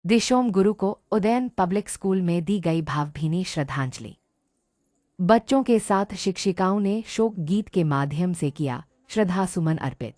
दिशोम गुरु को Udayan public school में दी गई भावभीनी श्रद्धांजलि। बच्चों के साथ शिक्षिकाओं ने शोक गीत के माध्यम से किया श्रद्धासुमन अर्पित।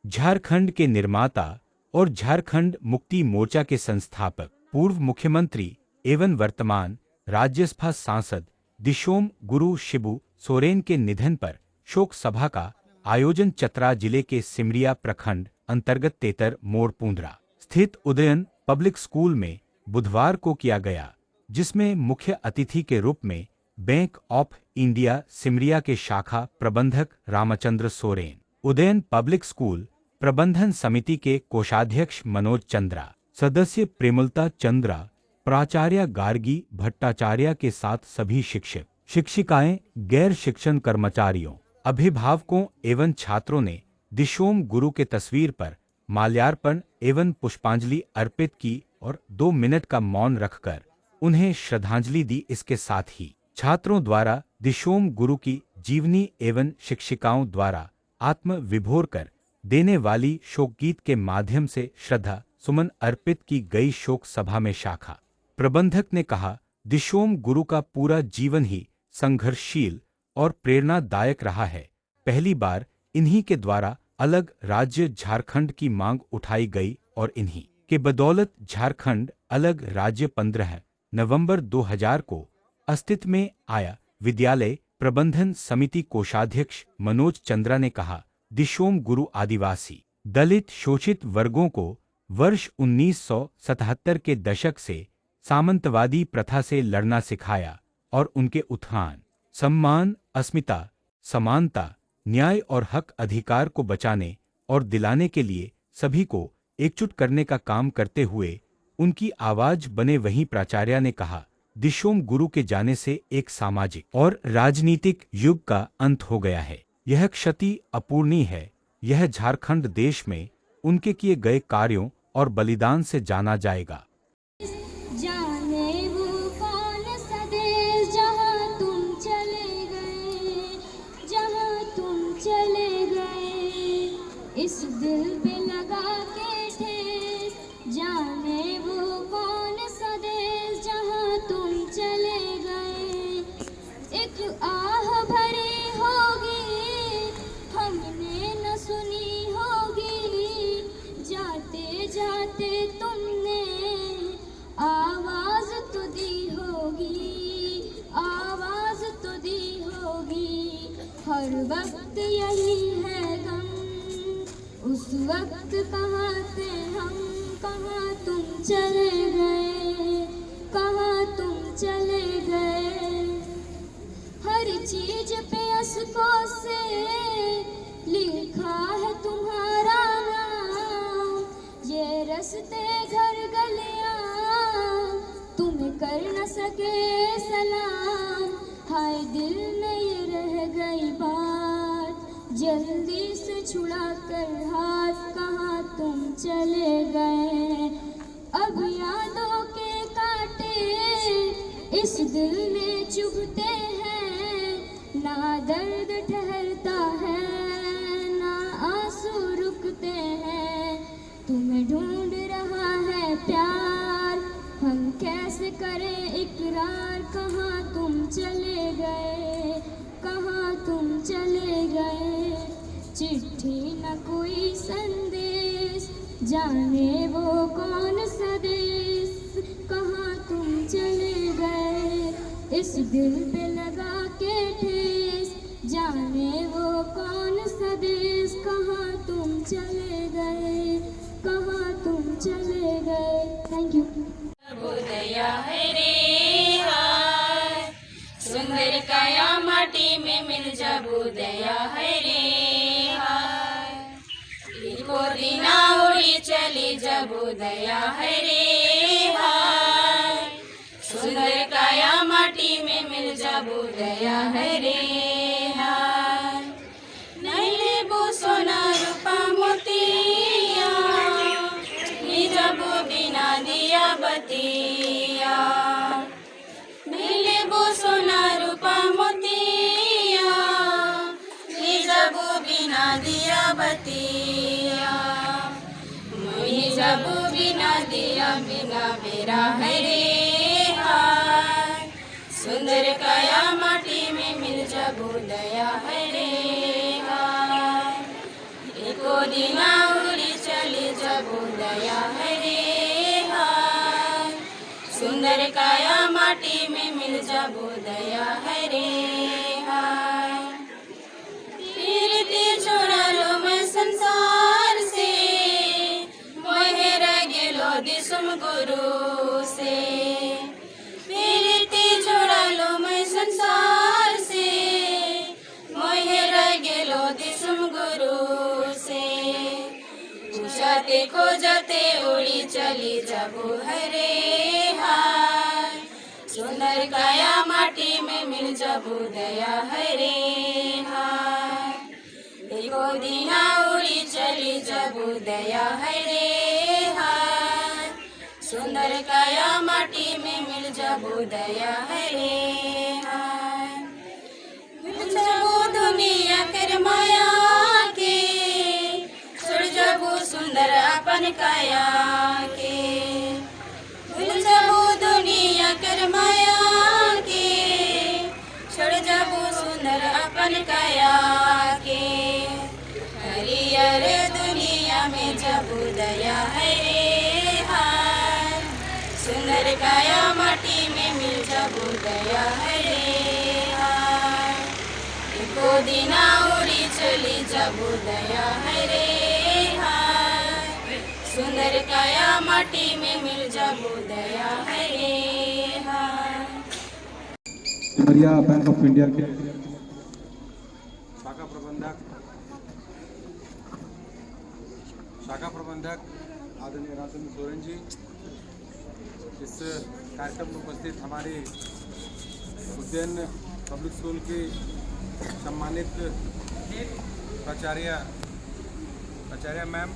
झारखंड के निर्माता और झारखंड मुक्ति मोर्चा के संस्थापक पूर्व मुख्यमंत्री एवं वर्तमान राज्यसभा सांसद दिशोम गुरु शिबू सोरेन के निधन पर शोक सभा का आयोजन चतरा जिले के सिमरिया प्रखंड अंतर्गत तेतर मोड़ पूंदरा स्थित उदयन पब्लिक स्कूल में बुधवार को किया गया, जिसमें मुख्य अतिथि के रूप में बैंक ऑफ इंडिया सिमरिया के शाखा प्रबंधक रामचंद्र सोरेन, उदयन पब्लिक स्कूल प्रबंधन समिति के कोषाध्यक्ष मनोज चंद्रा, सदस्य प्रेमलता चंद्रा, प्राचार्य गार्गी भट्टाचार्य के साथ सभी शिक्षक, शिक्षिकाएं, गैर शिक्षण कर्मचारियों, अभिभावकों एवं छात्रों ने दिशोम गुरु के तस्वीर पर माल्यार्पण एवं पुष्पांजलि अर्पित की और 2 मिनट का मौन रखकर उन्हें श्रद्धांजलि दी। इसके साथ ही छात्रों द्वारा दिशोम गुरु की जीवनी एवं शिक्षिकाओं द्वारा आत्म विभोर कर देने वाली शोक गीत के माध्यम से श्रद्धा सुमन अर्पित की गई। शोक सभा में शाखा प्रबंधक ने कहा, दिशोम गुरु का पूरा जीवन ही संघर्षशील और प्रेरणादायक रहा है। पहली बार इन्हीं के द्वारा अलग राज्य झारखंड की मांग उठाई गई और इन्हीं के बदौलत झारखंड अलग राज्य 15 नवंबर 2000 को अस्तित्व में आया। विद्यालय प्रबंधन समिति कोषाध्यक्ष मनोज चंद्रा ने कहा, दिशोम गुरु आदिवासी दलित शोषित वर्गों को वर्ष 1977 के दशक से सामंतवादी प्रथा से लड़ना सिखाया और उनके उत्थान, सम्मान, अस्मिता, समानता, न्याय और हक अधिकार को बचाने और दिलाने के लिए सभी को एकजुट करने का काम करते हुए उनकी आवाज बने। वहीं प्राचार्य ने कहा, दिशोम गुरु के जाने से एक सामाजिक और राजनीतिक युग का अंत हो गया है। यह क्षति अपूर्णीय है। यह झारखंड देश में उनके किए गए कार्यों और बलिदान से जाना जाएगा। इस दिल पे लगा के ठेस, जाने वो कौन सा देश जहाँ तुम चले गए। एक आह भरी होगी हमने न सुनी होगी, जाते जाते तुमने आवाज तो दी होगी, आवाज तो दी होगी। हर वक्त यही है गम, उस वक्त कहाँ थे हम, कहाँ तुम चले गए, कहाँ तुम चले गए। हर चीज पे अशकों से लिखा है तुम्हारा नाम, ये रस्ते घर गलियां तुम्हें कर न सके सलाम। हाय दिल में ये रह गई बात, जल्दी से छुड़ा कर हाथ, कहाँ तुम चले गए। अब यादों के कांटे इस दिल में चुभते हैं, ना दर्द ठहरता है ना आंसू रुकते हैं। तुम्हें ढूंढ रहा है प्यार, हम कैसे करें इकरार। कहाँ तुम चले गए, कहाँ तुम चले गए। चिट्ठी न कोई संदेश, जाने वो कौन सा देश, कहाँ तुम चले गए। इस दिल पे लगा के ठेस, जाने वो कौन सा देश, कहाँ तुम चले गए, कहाँ तुम चले गए। Thank you. सुंदर काया माटी में मिल जाबू दया है रे हाय, को दिना उड़ी चली जाबू दया है रे हाय। सुंदर काया माटी में मिल जाबू दया है रे हाय। नहीं लेबू सोना रूपा मोतिया, नी जाबू बिना दिया बतिया। सोना रूपा मोतिया, नी जाबू बिना दिया बतिया। मैं जाबू बिना दिया मेरा है रे हाय। सुंदर काया माटी में मिल जाबो दया है रे हाय। एको दिना उड़ी चली जाबो दया है रे हाय। सुंदर काया माटी में मिल जाबो दया है रे हाय। कीर्ति छोड़ा लो मैं संसार से, मोहे रह गेलो दिसुम गुरु से। कीर्ति छोड़ा लो मैं संसार से, मोहे रह गेलो दिसुम गुरु से। पूछते खोजते उड़ी चली जाबो हरे हाय। सुंदर काया माटी में मिल जाबो दया हरे हाय। एको दिना उड़ी चली जाबो दया हरे हाय। सुंदर काया माटी में मिल जाबो दया हरे हाय। मिल जाबो दुनिया कर माया के, छोड़ जाबो सुंदर अपन काया के। मिल जाबो दुनिया कर माया के, छोड़ जाबो सुंदर अपन काया के। हरियर दुनिया में जाबो दया है रे हाय। सुंदर काया माटी में मिल जाबो दया है रे हाय। एको दिना उड़ी चली जाबो दया है रे हाय। सुंदर काया माटी में मिल जाबो दया है रे हाय। सिमरिया बैंक ऑफ इंडिया के शाखा प्रबंधक आदरणीय राजेंद्र सोरेन जी, इस कार्यक्रम में उपस्थित हमारे उज्जैन पब्लिक स्कूल की सम्मानित प्राचार्य मैम,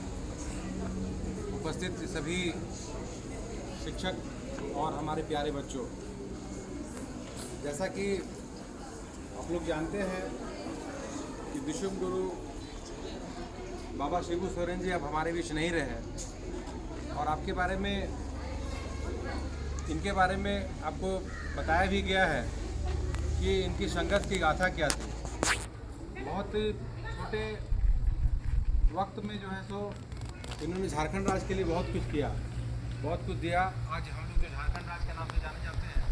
उपस्थित सभी शिक्षक और हमारे प्यारे बच्चों, जैसा कि आप लोग जानते हैं कि विश्व गुरु बाबा शिबू सोरेन जी अब हमारे बीच नहीं रहे, और आपके बारे में, इनके बारे में आपको बताया भी गया है कि इनकी संघर्ष की गाथा क्या थी। बहुत छोटे वक्त में जो है सो इन्होंने झारखंड राज्य के लिए बहुत कुछ किया, बहुत कुछ दिया। आज हम लोग जो झारखंड राज्य के नाम से जाने जाते हैं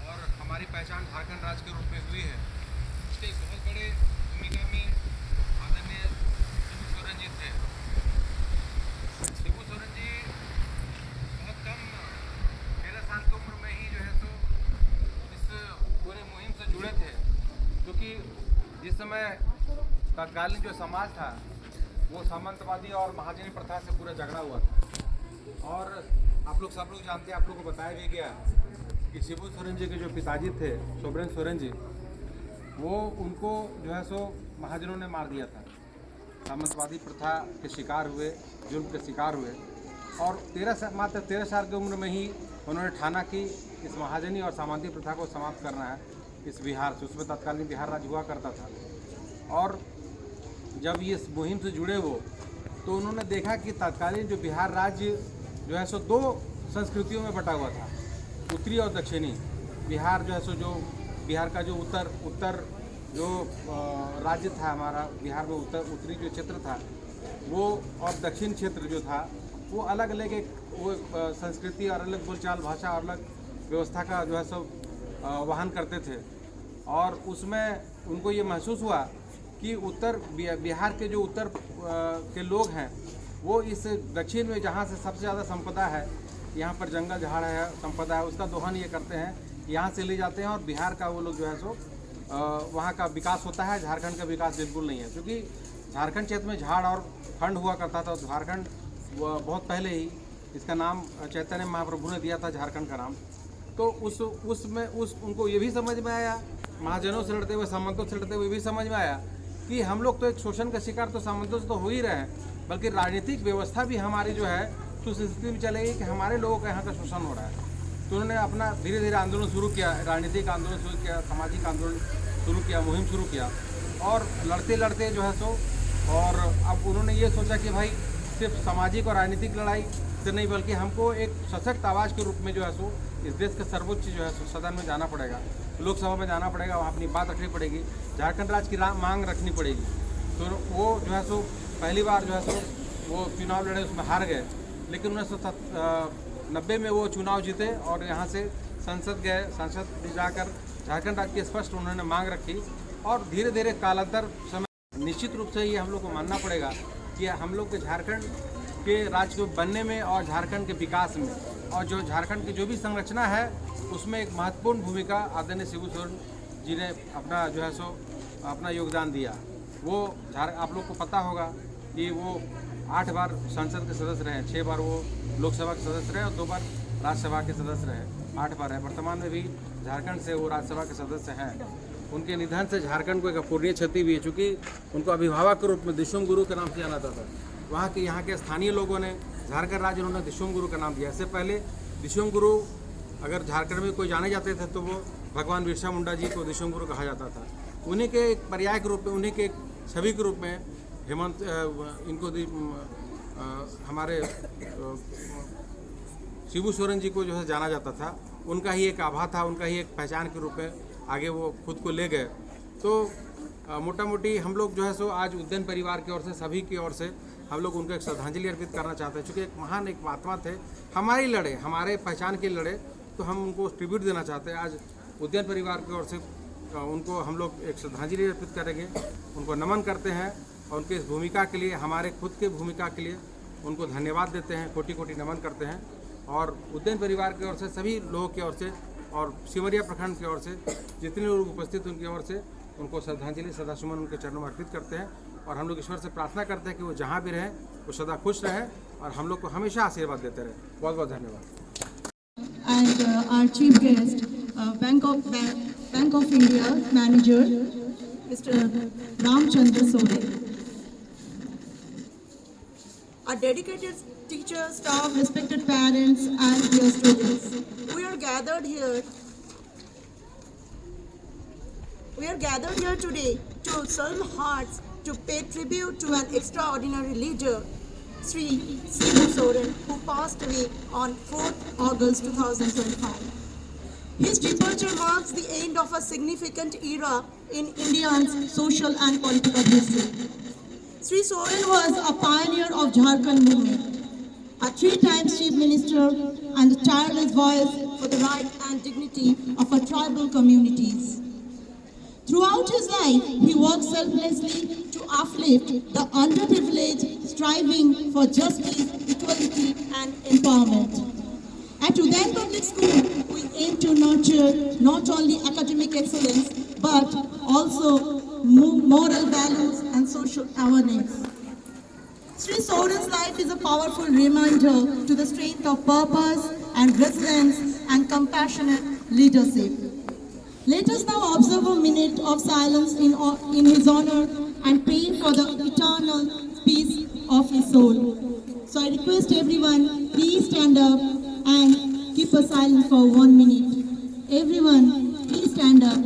और हमारी पहचान झारखंड राज्य के रूप में हुई है, उसके एक बहुत बड़े भूमिका में आदरणीय शिबू सोरेन जी थे। शिबू सोरेन जी बहुत कम 13 साल की उम्र में ही जो है सो इस पूरे मुहिम से जुड़े थे, क्योंकि जिस समय तत्कालीन जो समाज था वो सामंतवादी और महाजनी प्रथा से पूरा झगड़ा हुआ था। और आप लोग सब लोग जानते हैं, आप लोगों को बताया भी गया कि शिबू सोरेन जी के जो पिताजी थे सोबरेन सोरेन जी, वो उनको जो है सो महाजनों ने मार दिया था। सामंतवादी प्रथा के शिकार हुए, जुल्म के शिकार हुए, और मात्र 13 साल की उम्र में ही उन्होंने ठाना कि इस महाजनी और सामंती प्रथा को समाप्त करना है इस बिहार से। उसमें तत्कालीन बिहार राज्य हुआ करता था, और जब ये इस मुहिम से जुड़े वो, तो उन्होंने देखा कि तत्कालीन जो बिहार राज्य जो है सो 2 संस्कृतियों में बटा हुआ था, उत्तरी और दक्षिणी। बिहार जो है सो जो बिहार का जो उत्तर जो राज्य था हमारा, बिहार में उत्तरी जो क्षेत्र था वो, और दक्षिण क्षेत्र जो था वो अलग अलग एक वो संस्कृति और अलग बोलचाल भाषा और अलग व्यवस्था का जो है सो वहन करते थे। और उसमें उनको ये महसूस हुआ कि बिहार के जो उत्तर के लोग हैं वो इस दक्षिण में, जहाँ से सबसे ज़्यादा संपदा है, यहाँ पर जंगल झाड़ है, संपदा है, उसका दोहन ये करते हैं, यहाँ से ले जाते हैं, और बिहार का वो लोग जो है सो वहाँ का विकास होता है, झारखंड का विकास बिल्कुल नहीं है। क्योंकि झारखंड क्षेत्र में झाड़ और खंड हुआ करता था। झारखंड बहुत पहले ही इसका नाम चैतन्य महाप्रभु ने दिया था, झारखंड का नाम। तो उनको ये भी समझ में आया, महाजनों से लड़ते हुए, सामंतों से लड़ते हुए भी समझ में आया कि हम लोग तो एक शोषण का शिकार तो सामंतों से तो हो ही रहे हैं, बल्कि राजनीतिक व्यवस्था भी हमारी जो है तो उस स्थिति में चलेगी कि हमारे लोगों का यहाँ का शोषण हो रहा है। तो उन्होंने अपना धीरे धीरे आंदोलन शुरू किया, राजनीतिक आंदोलन शुरू किया, सामाजिक आंदोलन शुरू किया, मुहिम शुरू किया, और लड़ते लड़ते जो है सो, और अब उन्होंने ये सोचा कि भाई सिर्फ सामाजिक और राजनीतिक लड़ाई से नहीं, बल्कि हमको एक सशक्त आवाज़ के रूप में जो है सो इस देश के सर्वोच्च जो है सो सदन में जाना पड़ेगा, लोकसभा में जाना पड़ेगा, वहाँ अपनी बात रखनी पड़ेगी, झारखंड राज्य की मांग रखनी पड़ेगी। तो वो जो है सो पहली बार जो है सो वो चुनाव लड़े, उसमें हार गए, लेकिन 1990 में वो चुनाव जीते और यहाँ से संसद गए। संसद में जाकर झारखंड राज्य की स्पष्ट उन्होंने मांग रखी और धीरे धीरे कालांतर समय निश्चित रूप से ये हम लोग को मानना पड़ेगा कि हम लोग के झारखंड के राज्य को बनने में और झारखंड के विकास में और जो झारखंड की जो भी संरचना है उसमें एक महत्वपूर्ण भूमिका आदरणीय शिबू सोरेन जी ने अपना जो है सो अपना योगदान दिया। वो आप लोग को पता होगा कि वो 8 बार संसद के सदस्य रहे, 6 बार वो लोकसभा के सदस्य रहे और 2 बार राज्यसभा के सदस्य रहे, 8 बार है। वर्तमान में भी झारखंड से वो राज्यसभा के सदस्य हैं। उनके निधन से झारखंड को एक अपूरणीय क्षति भी है, चूँकि उनको अभिभावक के रूप में दिशुम गुरु के नाम से जाना जाता था। वहाँ के यहाँ के स्थानीय लोगों ने झारखंड राज्य उन्होंने दिशुम गुरु का नाम दिया। इससे पहले दिशुम गुरु अगर झारखंड में कोई जाने जाते थे तो वो भगवान बिरसा मुंडा जी को दिशुम गुरु कहा जाता था। उन्हीं के एक पर्याय के रूप में, उन्हीं के एक छवि के रूप में हेमंत इनको हमारे शिबू सोरेन जी को जो है जाना जाता था। उनका ही एक आभा था, उनका ही एक पहचान के रूप में आगे वो खुद को ले गए। तो मोटा मोटी हम लोग जो है सो आज उद्यान परिवार की ओर से, सभी की ओर से हम लोग उनको एक श्रद्धांजलि अर्पित करना चाहते हैं। चूँकि एक महान एक महात्मा थे, हमारी लड़े, हमारे पहचान के लड़े, तो हम उनको ट्रिब्यूट देना चाहते हैं। आज उद्यान परिवार की ओर से उनको हम लोग एक श्रद्धांजलि अर्पित करेंगे, उनको नमन करते हैं और उनके इस भूमिका के लिए, हमारे खुद के भूमिका के लिए उनको धन्यवाद देते हैं, कोटि कोटि नमन करते हैं। और उद्यान परिवार की ओर से, सभी लोगों की ओर से और सिमरिया प्रखंड की ओर से जितने लोग उपस्थित उनकी ओर से उनको श्रद्धांजलि, सदासुमन उनके चरणों में अर्पित करते हैं। और हम लोग ईश्वर से प्रार्थना करते हैं कि वो जहाँ भी रहें वो सदा खुश रहें और हम लोग को हमेशा आशीर्वाद देते रहें। बहुत बहुत धन्यवाद। And our chief guest, Bank of India manager, Mr. Ramchandra Soren. Our dedicated teachers, staff, respected parents, and dear students, we are gathered here today to solemn hearts to pay tribute to an extraordinary leader, Sri Shibu Soren, who passed away on 4th August 2025. His departure marks the end of a significant era in India's social and political history. Sri Soren was a pioneer of Jharkhand movement, a 3-time chief minister, and a tireless voice for the right and dignity of our tribal communities. Throughout his life, he worked selflessly to uplift the underprivileged, striving for justice, equality, and empowerment. At Udayan Public School, we aim to nurture not only academic excellence, but also moral values and social awareness. Sri Soren's life is a powerful reminder to the strength of purpose and resilience and compassionate leadership. Let us now observe a minute of silence in his honor and pray for the eternal peace of his soul. So I request everyone, please stand up and keep a silence for 1 minute. Everyone, please stand up